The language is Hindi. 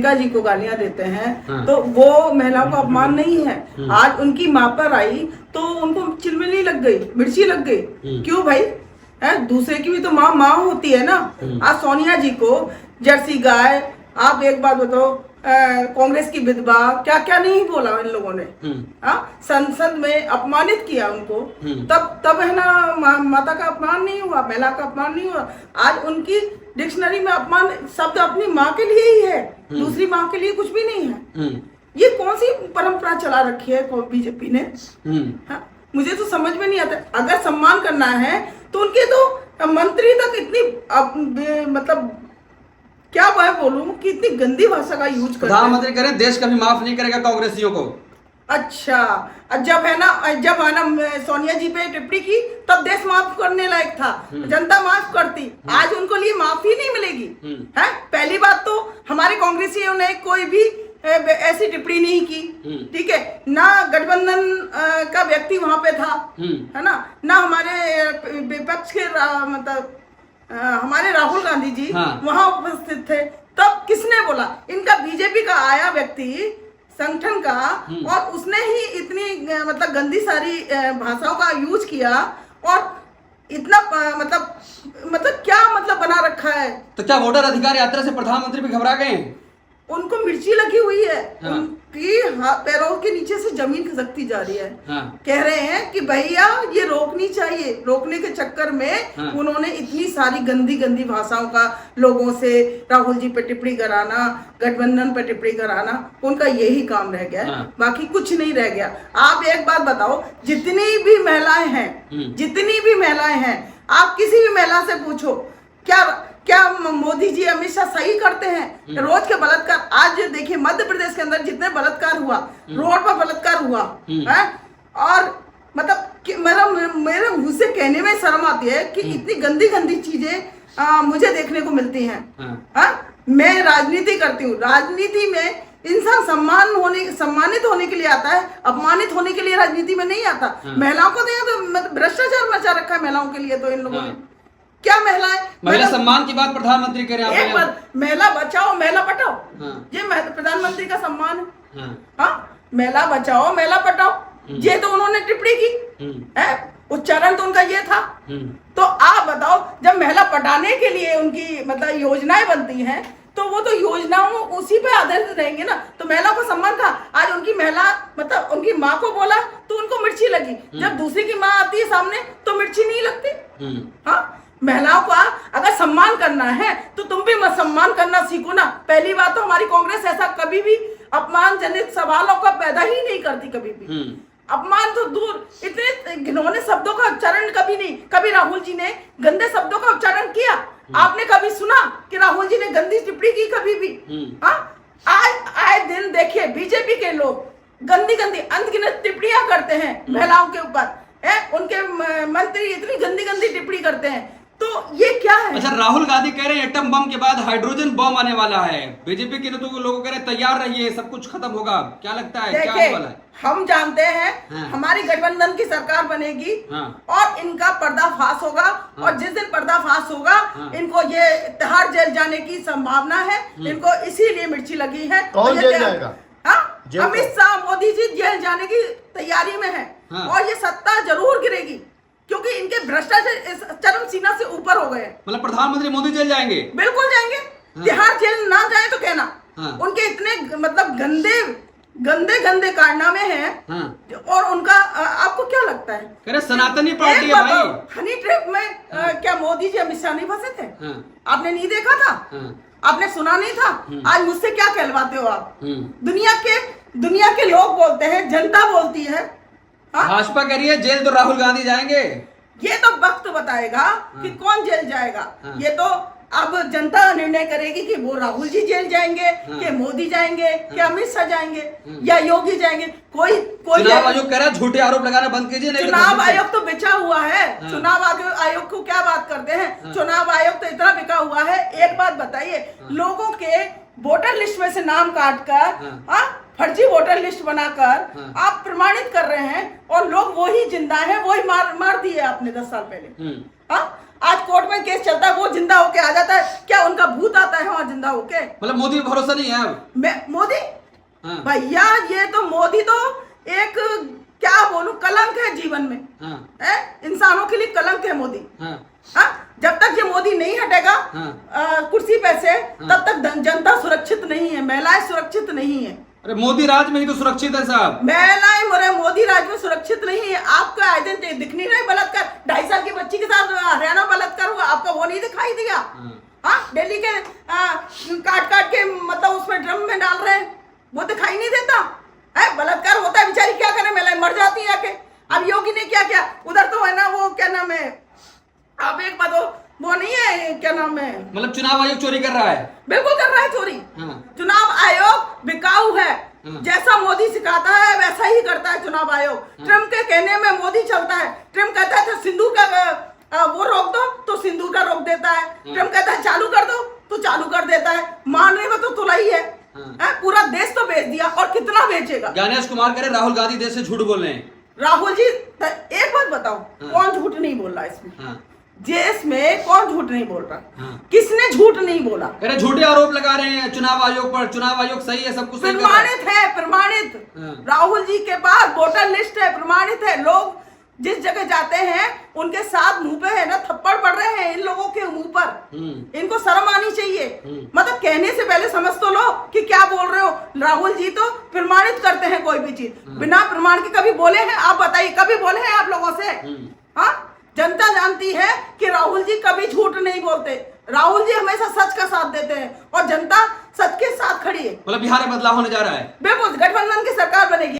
प्रियंका जी को गालियां देते हैं तो वो महिलाओं का अपमान नहीं है। आज उनकी माँ पर आई तो उनको चिलमिली लग गई, मिर्ची लग गई। क्यों भाई? है, दूसरे की भी तो माँ माँ होती है ना। आज सोनिया जी को जर्सी गाय, आप एक बात बताओ, कांग्रेस की विधवा, क्या क्या नहीं बोला इन लोगों ने। संसद में अपमानित किया उनको, तब है ना माता का अपमान नहीं हुआ, महिला का अपमान नहीं हुआ। आज उनकी डिक्शनरी में अपमान शब्द अपनी माँ के लिए ही है, दूसरी माँ के लिए कुछ भी नहीं है। ये कौन सी परंपरा चला रखी है बीजेपी ने? मुझे तो समझ में नहीं आता। अगर सम्मान करना है तो उनके तो मंत्री तक इतनी मतलब क्या मैं बोलूं कि इतनी गंदी भाषा का यूज करते हैं। प्रधानमंत्री करें, देश कभी माफ नहीं करेगा कांग्रेसियों को। अच्छा, जब है ना सोनिया जी पे टिप्पणी की तब देश माफ करने लायक था, जनता माफ करती। आज उनको लिए माफी नहीं मिलेगी। है, पहली बात तो हमारे कांग्रेसियों ने कोई भी ऐसी टिप्पणी नहीं की, ठीक है ना। गठबंधन का व्यक्ति वहां पे था, है ना हमारे विपक्ष के मतलब हमारे राहुल गांधी जी वहां उपस्थित थे। तब किसने बोला? इनका बीजेपी का आया व्यक्ति संगठन का, और उसने ही इतनी मतलब गंदी सारी भाषाओं का यूज किया और इतना मतलब क्या मतलब बना रखा है। तो क्या वोटर अधिकार यात्रा से प्रधानमंत्री भी घबरा गए? उनको मिर्ची लगी हुई है। उनकी पैरों के नीचे से जमीन खिसकती जा रही है। कह रहे हैं कि भैया ये रोकनी चाहिए। रोकने के चक्कर में उन्होंने इतनी सारी गंदी गंदी भाषाओं का लोगों से, राहुल जी पे टिप्पणी कराना, गठबंधन पे टिप्पणी कराना, उनका यही काम रह गया। बाकी कुछ नहीं रह गया। आप एक बात बताओ, जितनी भी महिलाएं हैं, आप किसी भी महिला से पूछो, क्या मोदी जी अमित शाह सही करते हैं? रोज के बलात्कार, आज देखिए मध्य प्रदेश के अंदर जितने बलात्कार हुआ, रोड पर बलात्कार हुआ है, और मतलब मेरे मुंह से कहने में शर्म आती है कि इतनी गंदी गंदी चीजें मुझे देखने को मिलती हैं। मैं राजनीति करती हूँ। राजनीति में इंसान सम्मानित होने के लिए आता है, अपमानित होने के लिए राजनीति में नहीं आता। महिलाओं को तो भ्रष्टाचार मचा रखा है महिलाओं के लिए। तो इन लोगों ने क्या महिला सम्मान की बात प्रधानमंत्री कह रहे हैं। एक बार महिला बचाओ महिला पटाओ, ये प्रधानमंत्री का सम्मान है। महिला बचाओ महिला पटाओ, ये तो उन्होंने टिप्पणी की है, उच्चारण तो उनका ये था। तो आप बताओ, जब महिला पटाने के लिए उनकी मतलब योजनाएं बनती हैं तो वो तो योजनाओं उसी पे आधारित रहेंगे ना। तो महिला को सम्मान था। आज उनकी महिला मतलब उनकी माँ को बोला तो उनको मिर्ची लगी, जब दूसरी की माँ आती है सामने तो मिर्ची नहीं लगती। महिलाओं का अगर सम्मान करना है तो तुम भी सम्मान करना सीखो ना। पहली बात तो हमारी कांग्रेस ऐसा कभी भी अपमानजनित सवालों का पैदा ही नहीं करती, कभी भी। अपमान तो दूर, इतने घिनौने शब्दों का उच्चारण कभी नहीं। कभी राहुल जी ने गंदे शब्दों का उच्चारण किया? आपने कभी सुना कि राहुल जी ने गंदी टिप्पणी की कभी भी? आए दिन देखिए बीजेपी के लोग गंदी गंदी अनगिनत टिप्पणियां करते हैं महिलाओं के ऊपर। उनके मंत्री इतनी गंदी गंदी टिप्पणी करते हैं, तो ये क्या है? अच्छा, राहुल गांधी कह रहे हैं एटम बम के बाद हाइड्रोजन बम आने वाला है। बीजेपी के लोग कह रहे हैं तैयार रहिए, सब कुछ खत्म होगा। क्या लगता है क्या आने वाला है? हम जानते हैं हमारी गठबंधन की सरकार बनेगी और इनका पर्दाफाश होगा। और जिस दिन पर्दाफाश होगा इनको ये तिहाड़ जेल जाने की संभावना है। इनको इसीलिए मिर्ची लगी है। कौन जेल जाएगा? अमित शाह, मोदी जी जेल जाने की तैयारी में है। और ये सत्ता जरूर गिरेगी क्योंकि इनके भ्रष्टाचार चरम सीमा से ऊपर हो गए। मतलब प्रधानमंत्री मोदी जेल जाएंगे? बिल्कुल जाएंगे। तिहाड़ जेल ना जाए तो कहना। उनके इतने मतलब गंदे कारनामे हैं। और उनका आपको क्या लगता है? कह रहे सनातनी पार्टी है भाई। हनी ट्रैप में क्या मोदी जी अमित शाह नहीं फंसे थे? आपने नहीं देखा था? आपने सुना नहीं था? आज मुझसे क्या कहलवाते हो आप? दुनिया के लोग बोलते हैं, जनता बोलती है। भाजपा कह रही है जेल तो राहुल गांधी जाएंगे। ये तो वक्त बताएगा कि कौन जेल जाएगा। ये तो अब जनता निर्णय करेगी कि वो राहुल जी जेल जाएंगे, कि मोदी जाएंगे, कि अमित शाह जाएंगे, या योगी जाएंगे। कोई चुनाव आयोग कह रहा है झूठे आरोप लगाना बंद कीजिए। चुनाव आयोग तो बिछा हुआ है। चुनाव आयोग को क्या बात करते हैं? चुनाव आयोग तो इतना बिका हुआ है। एक बात बताइए, लोगों के वोटर लिस्ट में से नाम काट कर फर्जी वोटर लिस्ट बनाकर आप प्रमाणित कर रहे हैं, और लोग वही जिंदा है, वही मार दिए आपने 10 साल पहले। आज कोर्ट में केस चलता है, वो जिंदा होके आ जाता है, क्या उनका भूत आता है वहां जिंदा होके? मतलब मोदी पे भरोसा नहीं है अब? मोदी हाँ। भैया, ये तो मोदी तो एक क्या बोलूं, कलंक है जीवन में। हाँ। इंसानों के लिए कलंक है मोदी। हाँ। जब तक ये मोदी नहीं हटेगा कुर्सी पे से, तब तक जनता सुरक्षित नहीं है, महिलाएं सुरक्षित नहीं है। अरे मोदी राज में ही तो सुरक्षित है साहब। महिलाएं मोरे मोदी राज में सुरक्षित नहीं है। आपका आइडेंटिटी दिख नहीं रहा, बलात्कार 2.5 साल की बच्ची के साथ हरियाणा बलात्कार हुआ, आपका वो नहीं दिखाई दिया? हाँ, दिल्ली के काट काट के मतलब उसमें ड्रम में डाल रहे हैं, वो दिखाई नहीं देता है? बलात्कार होता है, बेचारी क्या करे, महिलाएं मर जाती है आके। अब योगी ने क्या किया उधर, तो है ना वो क्या नाम है, अब एक बात वो नहीं है, क्या नाम है, मतलब चुनाव आयोग चोरी कर रहा है। बिल्कुल कर रहा है चोरी। चुनाव आयोग बिकाऊ है, जैसा मोदी सिखाता है वैसा ही करता है चुनाव आयोग। ट्रम्प के कहने में मोदी चलता है। ट्रम्प कहता है सिंदूर का वो रोक दो तो सिंदूर का रोक देता है। ट्रम्प कहता है चालू कर दो तो चालू कर देता है। मानने में तो तुला ही है। पूरा देश तो बेच दिया, और कितना बेचेगा? ज्ञानेश कुमार कह रहे राहुल गांधी देश से झूठ बोल रहे हैं। राहुल जी एक बात बताओ, कौन झूठ नहीं बोल रहा इसमें? देश में कौन झूठ नहीं बोल रहा? किसने झूठ नहीं बोला? अरे झूठे आरोप लगा रहे हैं चुनाव आयोग पर। चुनाव आयोग सही है, सब कुछ सही प्रमाणित है, प्रमाणित। राहुल जी के पास वोटर लिस्ट है, प्रमाणित है। लोग जिस जगह जाते हैं उनके साथ मुंह पे है ना थप्पड़ पड़ रहे हैं इन लोगों के मुंह पर। इनको शर्म आनी चाहिए। मतलब कहने से पहले समझ तो लो कि क्या बोल रहे हो। राहुल जी तो प्रमाणित करते हैं कोई भी चीज, बिना प्रमाण के कभी बोले हैं? आप बताइए, कभी बोले हैं आप लोगों से? हाँ, जनता जानती है कि राहुल जी कभी झूठ नहीं बोलते। राहुल जी हमेशा सच का साथ देते हैं, और जनता सच के साथ खड़ी है। मतलब बिहार में बदलाव होने जा रहा है। बिल्कुल, गठबंधन की सरकार बनेगी।